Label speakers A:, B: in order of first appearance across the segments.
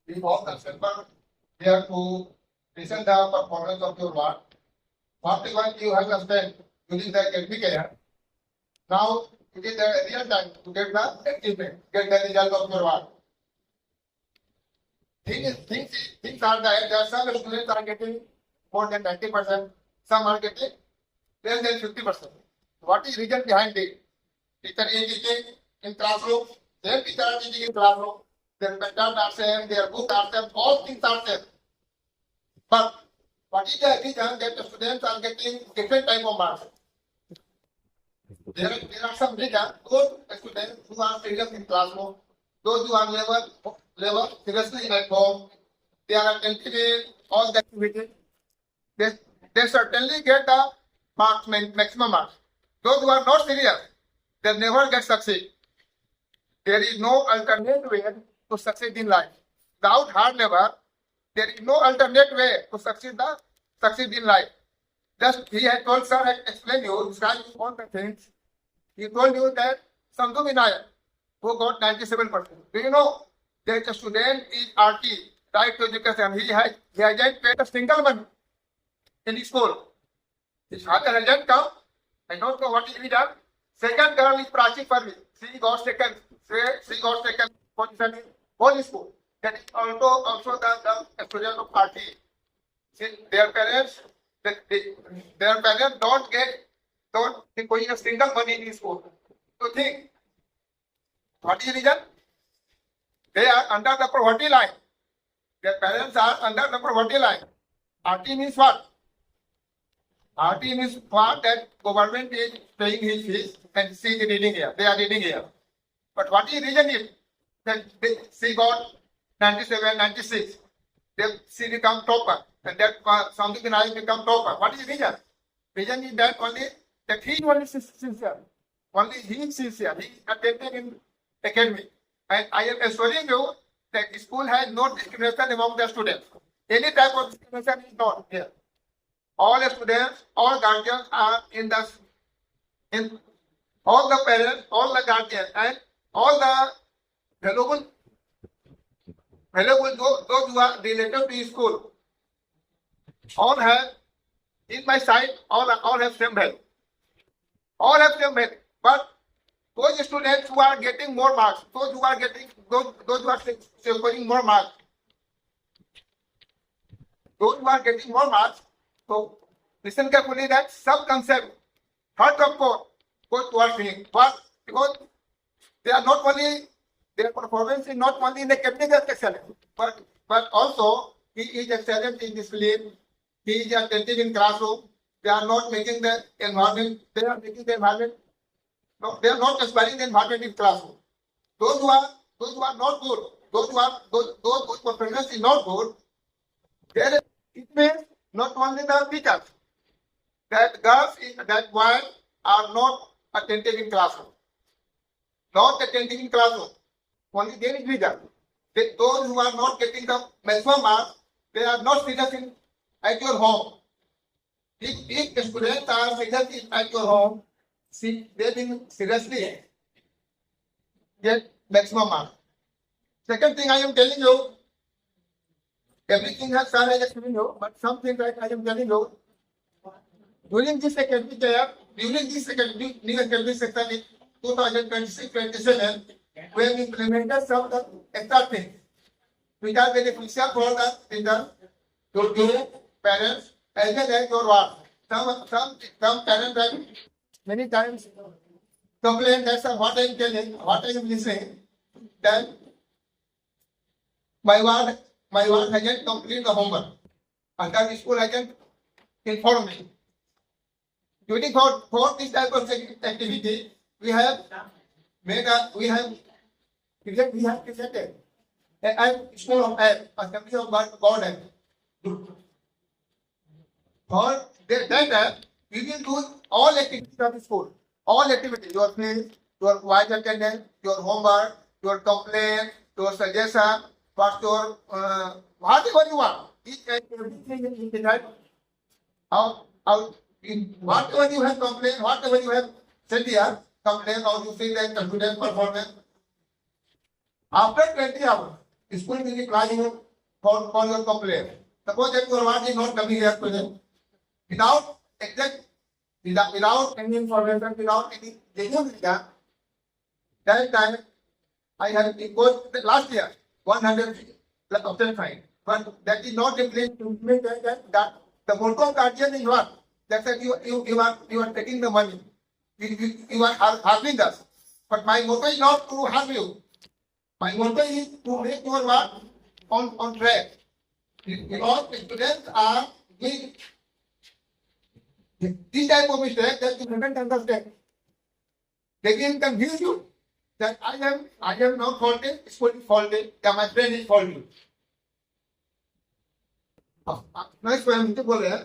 A: we want the server there to listen the performance of your work. What you have spent using the academic year. Now it is the real time to get the achievement, get the result of your work. Things are there some students are getting more than 90%, some are getting less than 50%. What is reason behind it? Teacher is teaching in classroom, their teacher are teaching in classroom, their methods are same, their books are same, all things are same. But what is the reason that the students are getting different type of marks? There are some reasons. Those students who are serious in classroom, those who are level seriously at home, they are attentive in all the activities. They certainly get the marks, maximum marks. Those who are not serious, they never get succeed. There is no alternate way to succeed in life. Without hard labor, there is no alternate way to succeed in life. Just he had told sir, I explained you, described all the things. He told you that Sandhu Vinayak, who got 97%. Do you know that the student is RT, right to education? He hasn't paid a single money in his school. His father hasn't come. I don't know what he done. Second girl is Prachi Parvi. She got second position in whole school. That is also the student of RT. Their parents don't get a single money in school. So think, what is the reason? They are under the poverty line. Their parents are under the poverty line. RT means what? RT means what? That government is paying his fees and she is reading here. They are reading here. But what is the reason is that she got 97, 96. Then she become topper. And that something can I become topper. What is the reason? Reason is that only that he only sincere. Only he is sincere. He attended in academy. And I am assuring you that the school has no discrimination among the students. Any type of discrimination is not here. All the students, all guardians are in all the parents, all the guardians, and all the valuable those who are related to school. All have, in my side, all have same value. All have same value. But those students who are getting more marks, those who are scoring more marks, those who are getting more marks, so listen carefully that sub-concept, third of course, goes towards him. But because they are not only, their performance is not only in academic excellence, but also he is excellent in discipline. He is attentive in classroom. They are not making the environment. They are making the environment. No, they are not aspiring the environment in classroom. Those who are not good, those whose performance is not good, there it means not only the teachers, that girls, that boys are not attentive in classroom. Not attentive in classroom. Only there is reason. Those who are not getting the maximum marks, they are not serious at your home. If the students are serious at your home, see, they will seriously get maximum marks. Second thing I am telling you, everything has sir has explained you, but some things I am telling you, during this academic year, during this new academic section in 2026-27, we have implemented some of the extra things which are beneficial for the children, to parents, as well as your work. Some parents have many times complained that sir, what I am telling, what I am listening, that my ward hasn't completed the homework. And that school hasn't informed me. During for this type of activity, we have presented a school of assembly of God. For that we will do all activities of the school. All activities, your play, your voice attendance, your homework, your complaint, your suggestion, what's your whatever you want. Everything is decided. Whatever you have complained, whatever you have said here, complain how you feel like the student performance. After 20 hours, school will be applying for your complaint. Suppose that your word is not coming here present. Without exact, without any information, without any genuine reason, that time I have imposed last year 100% fine. But that is not implement that the motto of guardian is what? That said you are taking the money. You are harming us. But my motto is not to harm you. My motto is to make your work on track. Because students are doing this type of mistake that you haven't understand. They can confuse you that I am not faulted, it's faulted, that my friend is faulty. मैं स्वयं से बोल रहे हैं,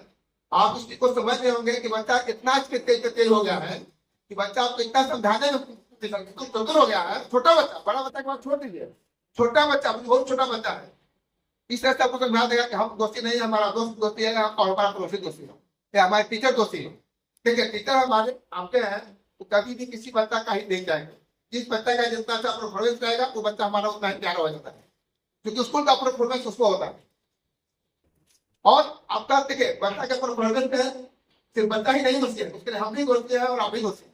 A: आप इस चीज को समझ रहे होंगे कि बच्चा इतना तेज हो गया है कि बच्चा आपको इतना समझाने में चतुर हो गया है। छोटा बच्चा, बड़ा बच्चा के बाद छोड़ दीजिए, छोटा बच्चा बहुत छोटा बच्चा है, इस तरह से आपको समझा देगा कि हम दोस्ती नहीं है, हमारा दोस्त दोस्ती है और हमारा पड़ोसी दोस्ती है, या हमारे टीचर दोस्ती है। ठीक है, टीचर हमारे आपके हैं तो कभी भी किसी बच्चा का ही नहीं जाएंगे। जिस बच्चे का जितना अच्छा परफॉर्मेंस रहेगा वो बच्चा हमारा उतना ही प्यारा हो जाता है, क्योंकि स्कूल का परफॉर्मेंस उसको होता है। और आपका देखिए बच्चा का परफॉर्मेंस है, सिर्फ बच्चा ही नहीं घुसते, उसके लिए हम भी घुसते हैं और आप भी घुसते हैं।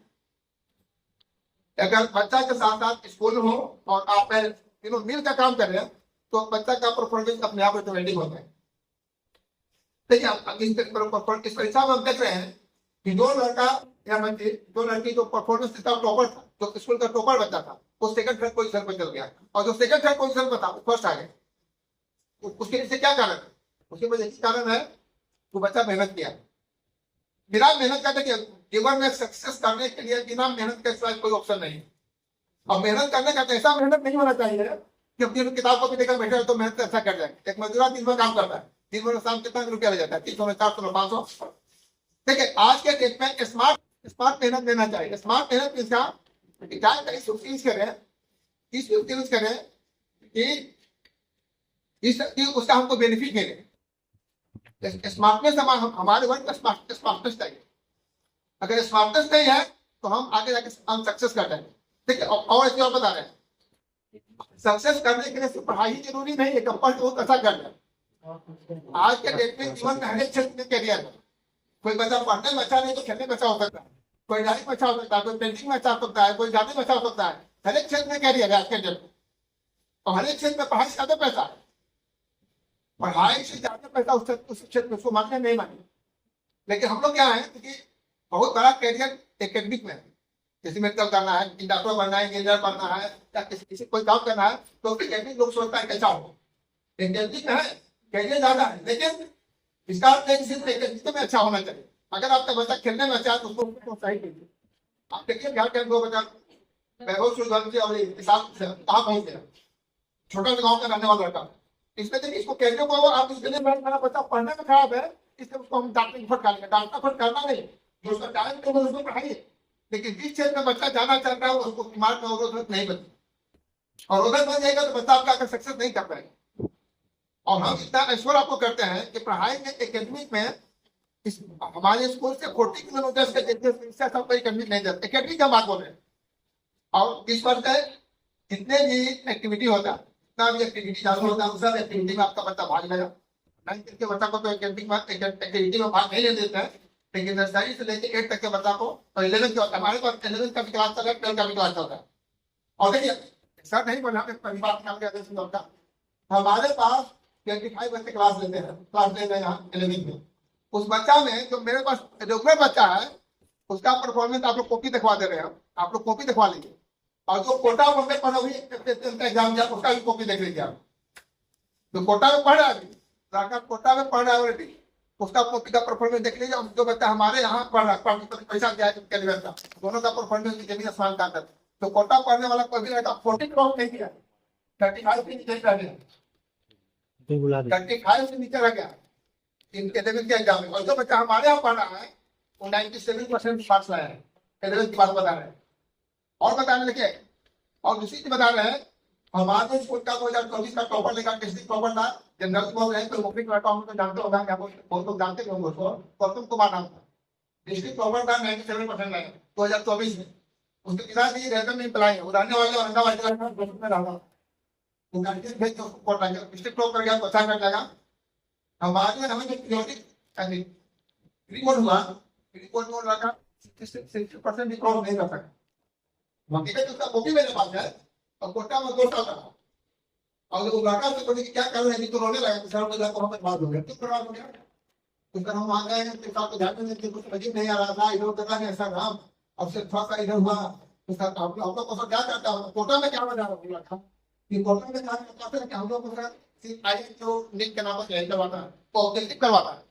A: अगर बच्चा के साथ साथ स्कूल हो और आप तीनों मिल कर काम कर रहे हैं तो बच्चा का परफॉर्मेंस अपने आप ऑटोमेटिक होता है। देखिए इस परीक्षा में हम देख रहे हैं कि दो लड़का या दो लड़की जो परफॉर्मेंस टॉपर था, जो स्कूल का टॉपर बच्चा था, वो सेकंड थर्ड पोजीशन पर चल गया, और जो सेकंड थर्ड पोजीशन पर था वो फर्स्ट आ गया। उसके पीछे क्या कारण है? उसके वजह यही कारण है वो बच्चा मेहनत किया। बिना मेहनत का देखिए जीवन में सक्सेस करने के लिए बिना मेहनत के सिवाय कोई ऑप्शन नहीं। और मेहनत करने का ऐसा मेहनत नहीं होना चाहिए कि अपनी किताब को भी देखकर बैठे तो मेहनत अच्छा कर जाएंगे। एक मजदूर दिन भर काम करता है, दिन भर शाम कितना रुपया ले जाता है, 300 400 500। देखिए आज के डेट में स्मार्ट मेहनत देना चाहिए। स्मार्ट मेहनत कि उसका हमको बेनिफिट मिले। स्मार्टनेस हमारे वर्क स्मार्टनेस चाहिए। अगर स्मार्टनेस नहीं है तो हम आगे जाके हम सक्सेस कर जाएंगे। ठीक है, और इसलिए और बता रहे हैं सक्सेस करने के लिए सिर्फ पढ़ाई जरूरी नहीं है, कंपल्सरी बहुत अच्छा कर रहे। आज के डेट में जीवन में हर एक क्षेत्र में कैरियर है। कोई बच्चा पढ़ने में अच्छा नहीं तो खेलने में अच्छा हो सकता है, कोई ड्राइंग में अच्छा हो सकता है, कोई पेंटिंग में अच्छा हो सकता है, कोई जाने में अच्छा हो सकता है। हर एक क्षेत्र में कैरियर है आज के डेट में, और हर एक क्षेत्र में पढ़ाई से ज्यादा पैसा है। पढ़ाई से ज्यादा पैसा उस क्षेत्र में उसको मानने नहीं माने। लेकिन हम लोग क्या है कि बहुत बड़ा कैरियर एकेडमिक में है, किसी मेडिकल करना है, डॉक्टर बनना है, इंजीनियर बनना है, या किसी कोई काम करना है तो एकेडमिक लोग सोचता है कैसा हो। एकेडमिक में है कैरियर ज्यादा है, लेकिन इसका सिर्फ एकेडमिक में अच्छा होना चाहिए। अगर आपका बच्चा खेलने में अच्छा है तो उसको सही कीजिए। आप देखिए बिहार के 2 बच्चा वैभव सूर्यवंशी और कहाँ पहुंच गया, छोटा गाँव का रहने वाला लड़का। इसमें देखिए इसको कैसे को आप इसके लिए मेरा बच्चा पढ़ने में खराब है, इसलिए उसको हम डांटने की फटकारेंगे। डांटना फटकारना नहीं, जो उसका टैलेंट है उसको पढ़ाइए। लेकिन जिस क्षेत्र में बच्चा जाना चाहता है उसको दिमाग में अवरोधक नहीं बने, और अवरोधक बन जाएगा तो बच्चा आपका सक्सेस नहीं कर पाएगा। और हम इतना एश्योर आपको करते हैं कि पढ़ाई में एकेडमिक में हमारे स्कूल से 40 किलोमीटर के डिस्टेंस से कोई एकेडमिक नहीं जाता। एकेडमिक का बात बोल रहे हैं, और इस पर जितने भी एक्टिविटी होता है, भी एक्टिविटी चालू होता है, सब एक्टिविटी में आपका बच्चा भाग लेगा। 9th के बच्चा को तो एक्टिविटी में भाग नहीं ले देते हैं, लेकिन नर्सरी से लेकर 8 तक के बच्चा को, और 11 के हमारे पास 11 का भी क्लास चल रहा है, 12 का भी क्लास चल रहा है। और देखिए सर नहीं बोला हमारे पास 25 बच्चे क्लास लेते हैं, क्लास लेते हैं यहाँ 11 में। उस बच्चा में जो मेरे पास रेगुलर बच्चा है उसका परफॉर्मेंस आप लोग कॉपी दिखवा दे रहे हैं, आप लोग कॉपी दिखवा लीजिए। और जो कोटा में पढ़ा हुई एग्जाम दिया उसका भी कॉपी देख लीजिए आप। जो कोटा में पढ़ रहा है लड़का, कोटा में पढ़ रहा है ऑलरेडी, उसका कॉपी का परफॉर्मेंस देख लीजिए। जो बच्चा हमारे यहाँ पढ़ रहा है पैसा दिया है, दोनों का परफॉर्मेंस जमीन आसमान का अंतर। तो कोटा पढ़ने वाला कोई भी लड़का 40 क्रॉस नहीं किया, 35 से नीचे रह गया, 35 से नीचे रह गया इनके एग्जाम में। और जो बच्चा हमारे यहाँ पढ़ रहा है वो 97% मार्क्स लाया है। 11 की बात बता रहे हैं। और बताने लगे, और दूसरी चीज बता रहे हैं हमारे स्कूल का 2024 का टॉपर लेगा, डिस्ट्रिक्ट टॉपर था, जनरल बोल रहे हैं तो मुफ्ती लड़का हम तो जानते होगा, बहुत लोग जानते होंगे उसको, गौतम कुमार नाम था, डिस्ट्रिक्ट टॉपर था, 97% लाया 2024 में। उसके पिताजी रेलवे में अप्लाई है, उड़ाने वाले औरंगाबाद में रहा। तो गार्जियन भेज दो कोटा का डिस्ट्रिक्ट टॉप कर गया तो अच्छा कर जाएगा। हमारे हमें जो पीरियोडिक रिपोर्ट हुआ, रिपोर्ट में लगा 60% भी क्रॉस नहीं कर सकता। हकीकत उसका कॉपी मेरे पास है और कोटा में 2 साल रहा और वो लड़का से बोले कि क्या कर रहे हैं, तो रोने लगा। सर मुझे तो हमें बात हो गया, क्यों बर्बाद हो गया? तो सर हम आ गए हैं तो साथ ध्यान में कुछ अजीब नहीं आ रहा था, इधर उधर नहीं ऐसा था, अब से थोड़ा सा इधर हुआ तो सर आप लोग को क्या करता है कोटा में क्या बना रहा था कि कोटा में क्या करता है कि हम लोग को सर आई जो लिंक के नाम से करवाता है तो ऑब्जेक्टिव करवाता है।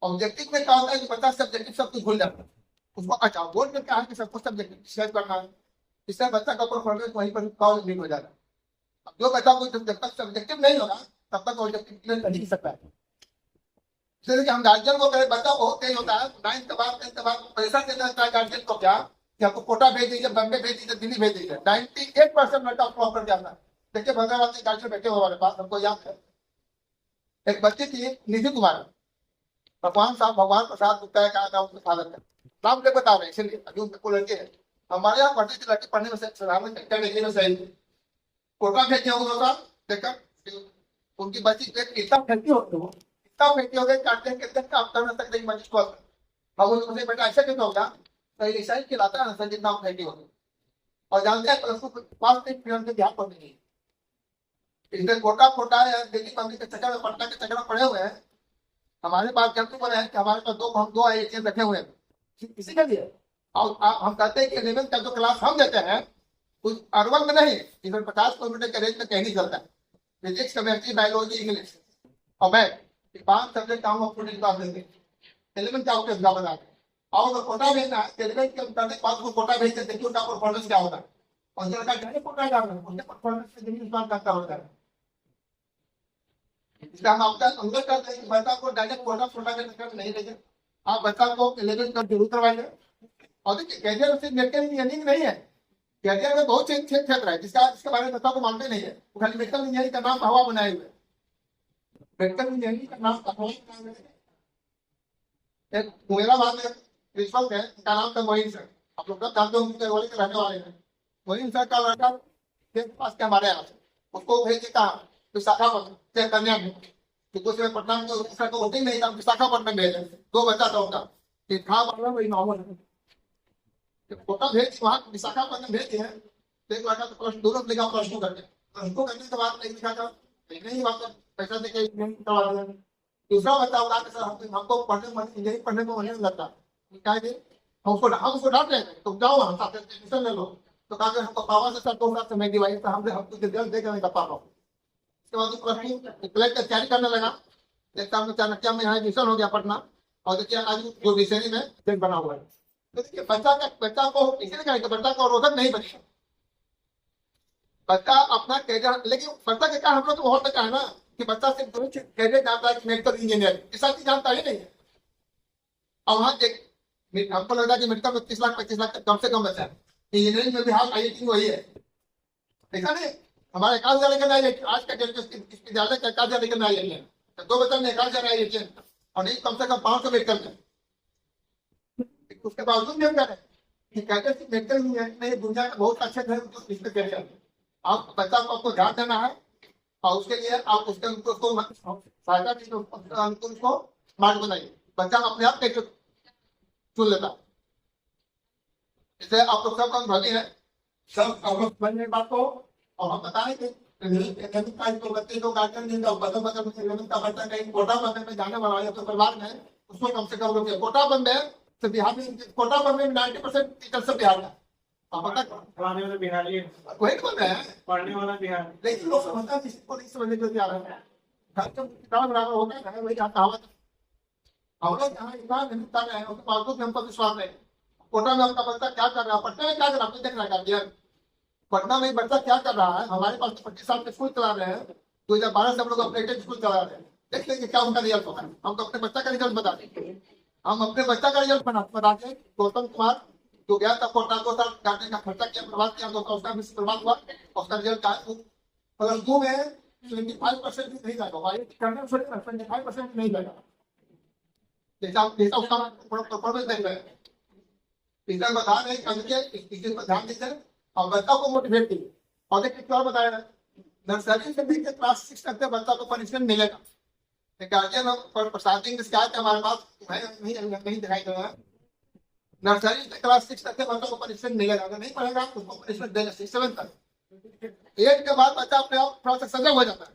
A: ऑब्जेक्टिव में क्या होता है कि बच्चा सब्जेक्टिव सब कुछ भूल जाता है उसको। अच्छा बोर्ड में क्या है कि सब कुछ सब्जेक्टिव शेयर करना है, इससे बच्चा का परफॉर्मेंस वहीं पर कॉल नहीं हो जाता। जो बच्चा को जब तक सब्जेक्टिव नहीं होगा तब तक ऑब्जेक्टिव क्लियर कर नहीं सकता है। इसलिए हम गार्जियन को कहें बच्चा बहुत तेज होता है 9th के बाद 10th के बाद पैसा देना है गार्जियन को क्या कि आपको कोटा भेज दीजिए, बम्बे भेज दीजिए, दिल्ली भेज दीजिए। 98% लड़का फ्लॉप कर जाता है। देखिए भद्रावाद के गार्जियन बैठे हुए हमारे पास, हमको याद है एक बच्ची थी निधि कुमार, भगवान साहब भगवान प्रसाद गुप्ता है कहा था उसके फादर का नाम ले बता रहे इसलिए अभी उनको लड़के है हमारे यहाँ पढ़ती थी लड़की पढ़ने में सही कोटा भेजे होगा देखा उनकी बच्ची इतना फेंकी हो गई काटने के अंदर काम करने तक नहीं मंच को अब उनसे बेटा ऐसा क्यों होगा तो ऐसा ही खिलाता है ना सर जितना फेंकी हो और जानते हैं प्लस पास के ध्यान पर नहीं इसलिए कोटा कोटा या दिल्ली पब्लिक के चक्कर में पटना के चक्कर में पड़े हुए हैं। हमारे पास जल्दी बने हैं कि हमारे पास दो आईएएस रखे हुए हैं इसी के लिए। और हम कहते हैं कि 11th का जो क्लास हम देते हैं उस अर्बन में नहीं, इधर 50 किलोमीटर के रेंज में कहीं नहीं चलता है। फिजिक्स केमिस्ट्री बायोलॉजी इंग्लिश और मैथ 5 सब्जेक्ट हम आपको क्लास देंगे 11th का आपके एग्जाम बना और अगर कोटा भेजना है 11th के करने के बाद कोटा भेजते देखिए उनका परफॉर्मेंस क्या होता है और जरा का कोटा जा रहा है उनके परफॉर्मेंस से देखिए इस करता होता है। इसलिए हम आपका अनुरोध करते हैं कि बच्चा को डायरेक्ट कोटा कोटा के चक्कर नहीं भेजें, आप बच्चा को 11th का जरूर करवाइए। और देखिए कैरियर सिर्फ मेडिकल इंजीनियरिंग नहीं है, कैरियर में बहुत से क्षेत्र है जिसके बारे में बच्चा को मानते नहीं है। वो खाली मेडिकल इंजीनियरिंग का नाम हवा बनाए हुए, मेडिकल इंजीनियरिंग का नाम हवा बनाए हुए। एक मुरादाबाद में प्रिंसिपल है उनका नाम था मोहिन सर, आप लोग जानते होंगे केरवली के रहने वाले हैं। मोहिन सर का लड़का पास के हमारे यहाँ उसको भेजे कहा विशाखापट्टनम कन्या में क्योंकि उसमें पटना में सर को होती नहीं था, विशाखापट्टनम भेजे 2 बच्चा था उनका था वाला वही नॉर्मल कोटा भेज वहाँ विशाखापट्टनम भेज दिए। एक लड़का तो प्लस 2 लिखा प्लस 2 करके उसको करने के बाद नहीं लिखा था नहीं बात पैसा देके करवा दिया। दूसरा बच्चा होता है सर हमको पढ़ने में मन नहीं लगता क्या हम उसको डांट रहे थे तुम जाओ हम साथ एडमिशन ले लो तो कहा हमको पापा से सर 2 साल से मैं दिवाई था हमको रिजल्ट देकर नहीं कर पा रहा हूँ। उसके बाद प्लस 2 की तैयारी करने लगा, देखता हूँ चाणक्य में यहाँ एडमिशन हो गया पटना और देखिए आज जो विषय में देख बना हुआ है। तो देखिए बच्चा को इसलिए कहें कि बच्चा को रोधक नहीं बनेगा, बच्चा अपना कैरियर लेकिन बच्चा के कारण हम लोग तो बहुत बच्चा है ना कि बच्चा सिर्फ 2 कैरियर जानता है मेडिकल इंजीनियर ऐसा चीज जानता ही नहीं है। और वहाँ एक हमको लग रहा है कि मेडिकल में 30 लाख कम से कम बच्चा है, इंजीनियरिंग में भी हाल आईआईटी वही है ऐसा नहीं। हमारे 1,000 लेकर आई आज का विद्यालय का 1,000 लेकर आई है तो 2 बच्चा में 1,000 आई और नहीं कम से कम 500 मेडिकल में। उसके बावजूद भी हम कह रहे हैं कि कहते मेडिकल इंजीनियरिंग दुनिया में बहुत अच्छे थे इसमें कैरियर आप बच्चा को आपको ध्यान देना है और उसके लिए आप उसके उसको सहायता उसको स्मार्ट बनाइए, बच्चा अपने आप कैसे चुन लेता। इसलिए आप लोग सब अनुभवी है सब आप लोग समझने बात को और हम बताएं कि तो बच्चे को गार्जियन बदल का बच्चा कहीं कोटा बम्बे में जाने वाला है तो परिवार में उसको कम से कम लोग कोटा बम्बे तो बिहार में कोटा बम्बे में 90% टीचर सब बिहार का
B: पढ़ाने वाला बिहारी
A: वही बोल रहे हैं
B: पढ़ने वाला बिहार
A: लेकिन लोग समझता किसी को नहीं समझने को तैयार है। किताब बराबर होता है वही कहावत हम लोग जहाँ इतना मेहनत कर रहे हैं उसके बावजूद हमको विश्वास नहीं। कोटा में आपका बच्चा क्या कर रहा है, पटना में क्या कर रहा है देख रहा है, पटना में बच्चा क्या कर रहा है। हमारे पास 25 साल के स्कूल चला रहे हैं 2012 से हम लोग अपडेटेड स्कूल चला रहे हैं, देख लेंगे क्या उनका रिजल्ट होता है। हम तो अपने बच्चा का रिजल्ट बता देंगे, हम अपने बच्चा का रिजल्ट बता दें। गौतम कुमार जो गया था कोटा को सर जाने का खर्चा किया बर्बाद किया तो उसका भी बर्बाद हुआ, उसका रिजल्ट प्लस 2 में 25% भी नहीं जाएगा, 25% नहीं जाएगा जैसा उसका परफॉर्मेंस नहीं रहेगा। इसका बता रहे हैं ध्यान दीजिए और बच्चा को मोटिवेट कीजिए। और देखिए क्या बताया नर्सरी से लेकर क्लास 6 तक के बच्चा को पनिशमेंट मिलेगा। गार्जियन पर स्टार्टिंग शिकायत हमारे पास नहीं दिखाई दे रहा है। नर्सरी से क्लास 6 तक के बच्चों को पनिशमेंट मिलेगा, अगर नहीं पढ़ेगा उसको पनिशमेंट देगा 6-7 तक। 8 के बाद बच्चा अपने आप थोड़ा सा सजग हो जाता है,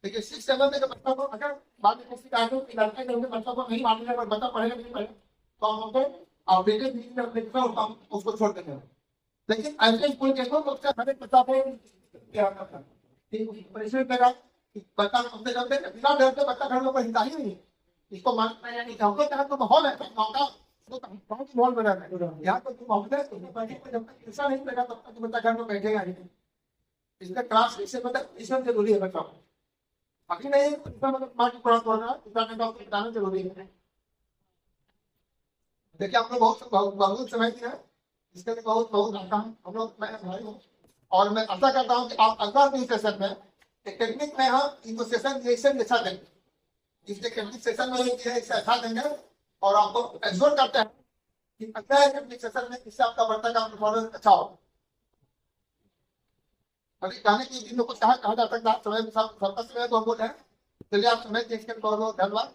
A: लेकिन 6-7 में बच्चा को अगर बाद में किसी कारण से लड़के के बच्चा को नहीं मानेगा और बच्चा पढ़ेगा नहीं पढ़ेगा तो हम उनको उसको छोड़ देंगे। लेकिन ऐसे स्कूल के लोग हर एक बच्चा को पनिशमेंट देगा, बच्चा कमते कमते बिना डर के बच्चा घर में कोई हिंसा ही नहीं है। इसको मानना नहीं चाहते यहाँ तो माहौल है, मौका बहुत माहौल बना है यहाँ तो माहौल है। जब तक हिंसा नहीं देगा तब तक बच्चा घर में बैठेगा नहीं। इसलिए क्लास इससे मतलब इसमें जरूरी है बच्चा को, बाकी नहीं मतलब माँ की खुराक होना बताना जरूरी है। देखिए आप लोग बहुत समय दिया है, इसके लिए बहुत बहुत आसान हम लोग मैं भाई हूँ। और मैं आशा करता हूँ कि आप अगला सेशन में टेक्निक में हम इनको सेशन अच्छा देंगे, इस टेक्निक सेशन में इसे अच्छा देंगे और आपको एश्योर करते हैं कि अगला टेक्निक सेशन में इससे आपका बढ़ता का परफॉर्मेंस अच्छा हो। अभी कहने की जिन लोगों को कहा जा सकता है समय सबका समय तो हम बोल रहे हैं, चलिए आप समय देख कर बहुत बहुत धन्यवाद।